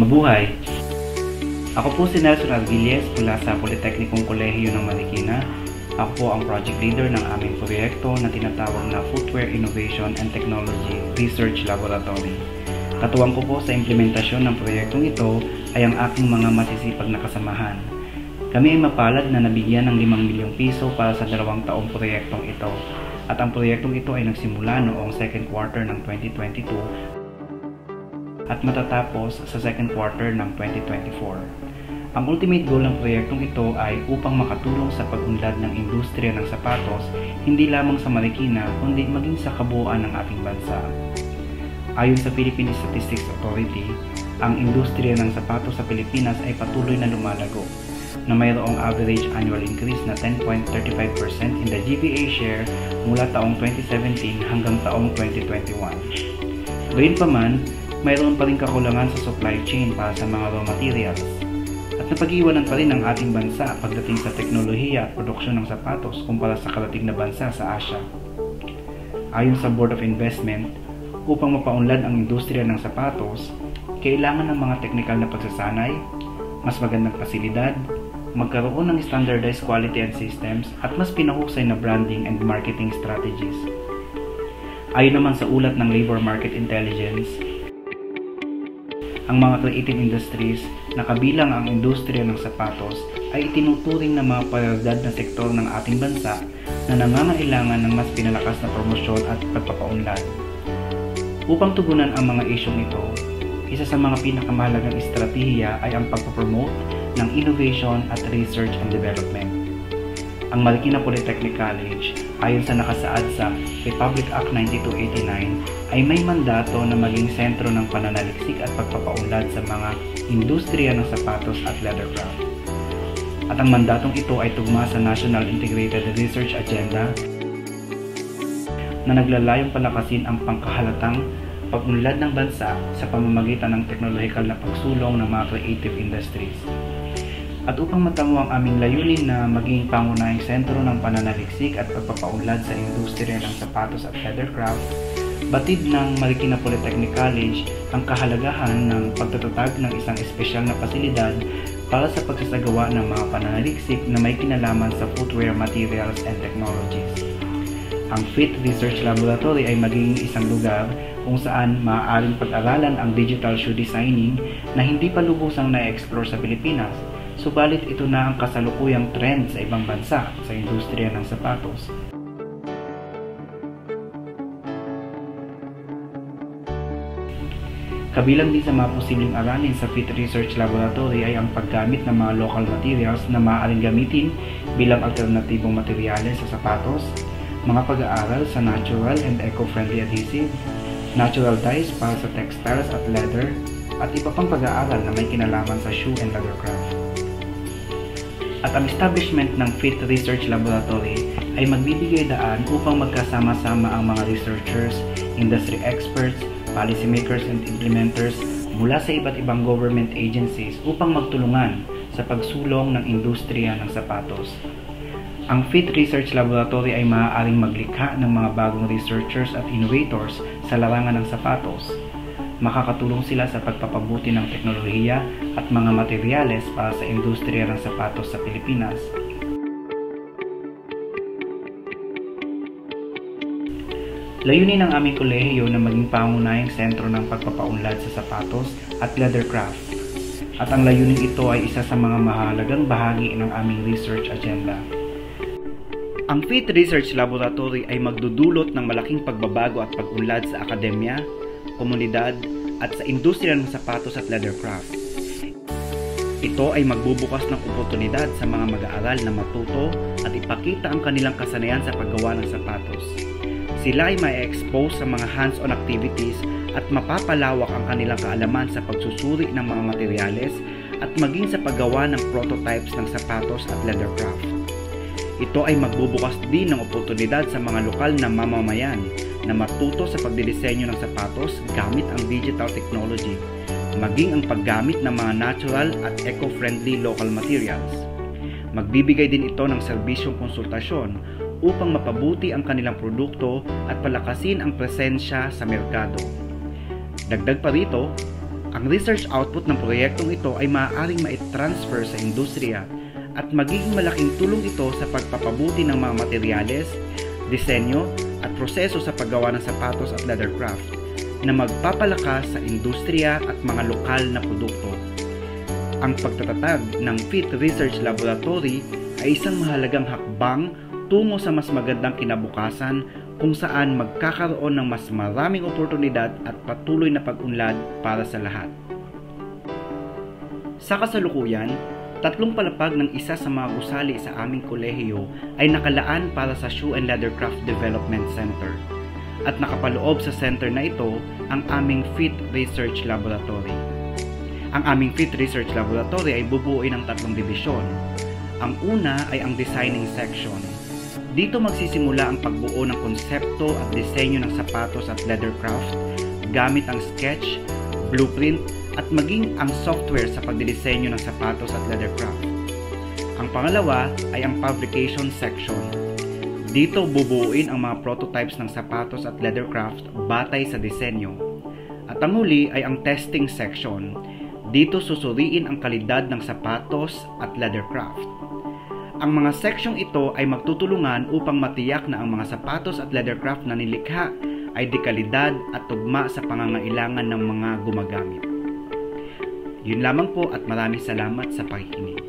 Mabuhay! Ako po si Nelson Arguilles mula sa Politeknikong Kolehiyo ng Marikina. Ako po ang project leader ng aming proyekto na tinatawag na Footwear Innovation and Technology Research Laboratory. Katuwang ko po sa implementasyon ng proyektong ito ay ang aking mga masisipag na kasamahan. Kami ay mapalad na nabigyan ng 5 milyong piso para sa 2 taong proyektong ito. At ang proyektong ito ay nagsimula noong second quarter ng 2022 at matatapos sa second quarter ng 2024. Ang ultimate goal ng proyektong ito ay upang makatulong sa pag-unlad ng industriya ng sapatos hindi lamang sa Marikina kundi maging sa kabuuan ng ating bansa. Ayon sa Philippine Statistics Authority, ang industriya ng sapatos sa Pilipinas ay patuloy na lumalago na mayroong average annual increase na 10.35% in the GVA share mula taong 2017 hanggang taong 2021. Gayunpaman, mayroon pa rin kakulangan sa supply chain para sa mga raw materials at napag-iwanan pa rin ang ating bansa pagdating sa teknolohiya at produksyon ng sapatos kumpara sa karatig na bansa sa Asia. Ayon sa Board of Investment, upang mapaunlad ang industriya ng sapatos, kailangan ng mga teknikal na pagsasanay, mas magandang pasilidad, magkaroon ng standardized quality and systems at mas pinahusay na branding and marketing strategies. Ayon naman sa ulat ng Labor Market Intelligence, ang mga creative industries na kabilang ang industriya ng sapatos ay itinuturing na mga prioridad na sektor ng ating bansa na nangangailangan ng mas pinalakas na promosyon at pagpapaunlad. Upang tugunan ang mga isyong ito, isa sa mga pinakamahalagang estratehiya ay ang pagpapromote ng innovation at research and development. Ang Marikina Polytechnic College, ayon sa nakasaad sa Republic Act 9289, ay may mandato na maging sentro ng pananaliksik at pagpapaunlad sa mga industriya ng sapatos at leathercraft. At ang mandatong ito ay tugma sa National Integrated Research Agenda na naglalayong palakasin ang pangkahalatang pag-unlad ng bansa sa pamamagitan ng teknolohikal na pagsulong ng mga creative industries. At upang matamo ang aming layunin na maging pangunahing sentro ng pananaliksik at pagpapaunlad sa industriya ng sapatos at leathercraft, batid ng Marikina Polytechnic College ang kahalagahan ng pagtatatag ng isang espesyal na pasilidad para sa pagsasagawa ng mga pananaliksik na may kinalaman sa footwear materials and technologies. Ang FIT Research Laboratory ay magiging isang lugar kung saan maaaring pag-aralan ang digital shoe designing na hindi pa lubusang na-explore sa Pilipinas, subalit ito na ang kasalukuyang trend sa ibang bansa sa industriya ng sapatos. Kabilang din sa mga posibleng aralin sa FIT Research Laboratory ay ang paggamit ng mga local materials na maaaring gamitin bilang alternatibong materyales sa sapatos, mga pag-aaral sa natural and eco-friendly adhesive, natural dyes para sa textiles at leather, at iba pang pag-aaral na may kinalaman sa shoe and leathercraft. At ang establishment ng FIT Research Laboratory ay magbibigay daan upang magkasama-sama ang mga researchers, industry experts, policymakers and implementers mula sa iba't ibang government agencies upang magtulungan sa pagsulong ng industriya ng sapatos. Ang FIT Research Laboratory ay maaaring maglikha ng mga bagong researchers at innovators sa larangan ng sapatos. Makakatulong sila sa pagpapabuti ng teknolohiya at mga materyales para sa industriya ng sapatos sa Pilipinas. Layunin ng aming kolehiyo na maging pangunahing sentro ng pagpapaunlad sa sapatos at leathercraft. At ang layunin ito ay isa sa mga mahalagang bahagi ng aming research agenda. Ang FIT Research Laboratory ay magdudulot ng malaking pagbabago at pag-unlad sa akademya, komunidad, at sa industriya ng sapatos at leathercraft. Ito ay magbubukas ng oportunidad sa mga mag-aaral na matuto at ipakita ang kanilang kasanayan sa paggawa ng sapatos. Sila ay ma-expose sa mga hands-on activities at mapapalawak ang kanilang kaalaman sa pagsusuri ng mga materyales at maging sa paggawa ng prototypes ng sapatos at leathercraft. Ito ay magbubukas din ng oportunidad sa mga lokal na mamamayan na matuto sa pagdidisenyo ng sapatos gamit ang digital technology, maging ang paggamit ng mga natural at eco-friendly local materials. Magbibigay din ito ng serbisyong konsultasyon upang mapabuti ang kanilang produkto at palakasin ang presensya sa merkado. Dagdag pa rito, Ang research output ng proyektong ito ay maaaring ma-transfer sa industriya at magiging malaking tulong ito sa pagpapabuti ng mga materyales, disenyo at proseso sa paggawa ng sapatos at leathercraft na magpapalakas sa industriya at mga lokal na produkto. Ang pagtatatag ng FIT Research Laboratory ay isang mahalagang hakbang tungo sa mas magandang kinabukasan kung saan magkakaroon ng mas maraming oportunidad at patuloy na pag-unlad para sa lahat. Sa kasalukuyan, 3 palapag ng isa sa mga gusali sa aming kolehiyo ay nakalaan para sa Shoe and Leathercraft Development Center at nakapaloob sa center na ito ang aming FIT Research Laboratory. Ang aming FIT Research Laboratory ay bubuuin ng 3 dibisyon. Ang una ay ang Designing Section. Dito magsisimula ang pagbuo ng konsepto at disenyo ng sapatos at leathercraft gamit ang sketch, blueprint at maging ang software sa pagdidisenyo ng sapatos at leathercraft. Ang pangalawa ay ang Fabrication Section. Dito bubuuin ang mga prototypes ng sapatos at leathercraft batay sa disenyo. At ang huli ay ang Testing Section. Dito susuriin ang kalidad ng sapatos at leathercraft. Ang mga seksyong ito ay magtutulungan upang matiyak na ang mga sapatos at leathercraft na nilikha ay dekalidad at tugma sa pangangailangan ng mga gumagamit. Yun lamang po at maraming salamat sa pakikinig.